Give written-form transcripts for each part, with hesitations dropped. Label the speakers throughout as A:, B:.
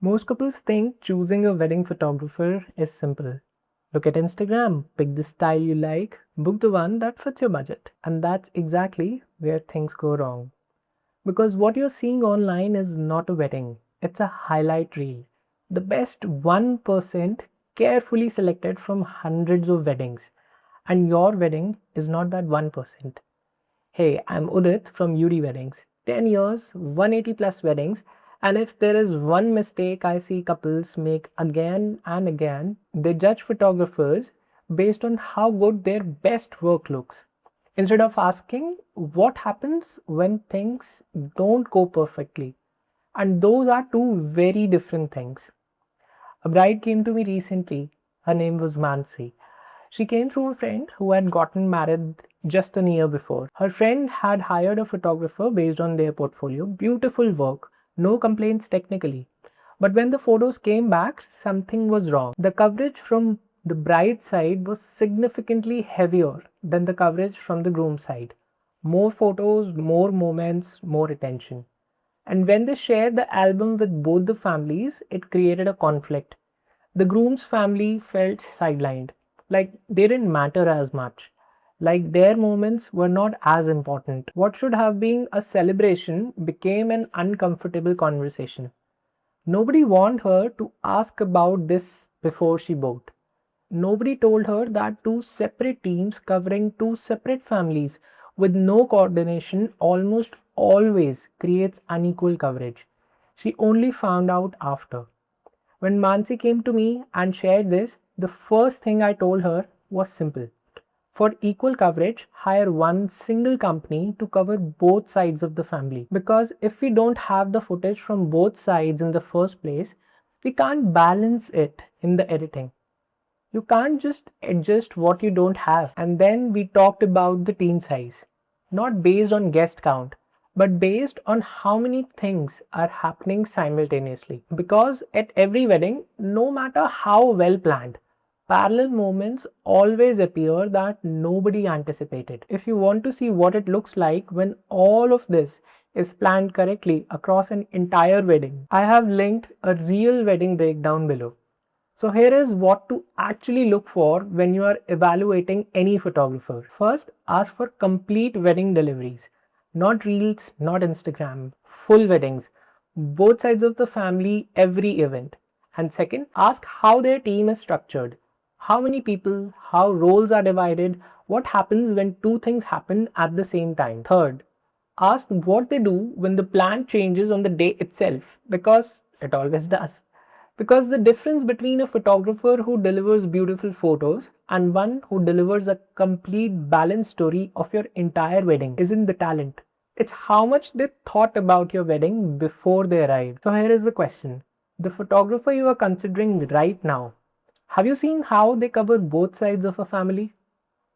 A: Most couples think choosing a wedding photographer is simple. Look at Instagram, pick the style you like, book the one that fits your budget. And that's exactly where things go wrong. Because what you're seeing online is not a wedding, it's a highlight reel. The best 1% carefully selected from hundreds of weddings. And your wedding is not that 1%. Hey, I'm Udit from UD Weddings. 10 years, 180 plus weddings. And if there is one mistake I see couples make again and again, they judge photographers based on how good their best work looks. Instead of asking what happens when things don't go perfectly. And those are two very different things. A bride came to me recently. Her name was Mansi. She came through a friend who had gotten married just a year before. Her friend had hired a photographer based on their portfolio. Beautiful work, no complaints technically. But when the photos came back, something was wrong. The coverage from the bride's side was significantly heavier than the coverage from the groom's side. More photos, more moments, more attention. And when they shared the album with both the families, it created a conflict. The groom's family felt sidelined, like they didn't matter as much, like their moments were not as important. What should have been a celebration became an uncomfortable conversation. Nobody warned her to ask about this before she booked. Nobody told her that two separate teams covering two separate families with no coordination almost always creates unequal coverage. She only found out after. When Mansi came to me and shared this, the first thing I told her was simple. For equal coverage, hire one single company to cover both sides of the family. Because if we don't have the footage from both sides in the first place, we can't balance it in the editing. You can't just adjust what you don't have. And then we talked about the team size, not based on guest count, but based on how many things are happening simultaneously. Because at every wedding, no matter how well planned, parallel moments always appear that nobody anticipated. If you want to see what it looks like when all of this is planned correctly across an entire wedding, I have linked a real wedding breakdown below. So here is what to actually look for when you are evaluating any photographer. First, ask for complete wedding deliveries. Not reels, not Instagram, full weddings. Both sides of the family, every event. And second, ask how their team is structured. How many people, how roles are divided, what happens when two things happen at the same time. Third, ask what they do when the plan changes on the day itself, because it always does. Because the difference between a photographer who delivers beautiful photos and one who delivers a complete balanced story of your entire wedding isn't the talent. It's how much they thought about your wedding before they arrived. So here is the question. The photographer you are considering right now, have you seen how they cover both sides of a family?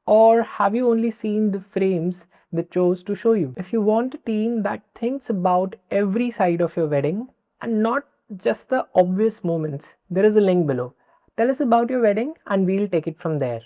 A: Or have you only seen the frames they chose to show you? If you want a team that thinks about every side of your wedding and not just the obvious moments, there is a link below. Tell us about your wedding and we'll take it from there.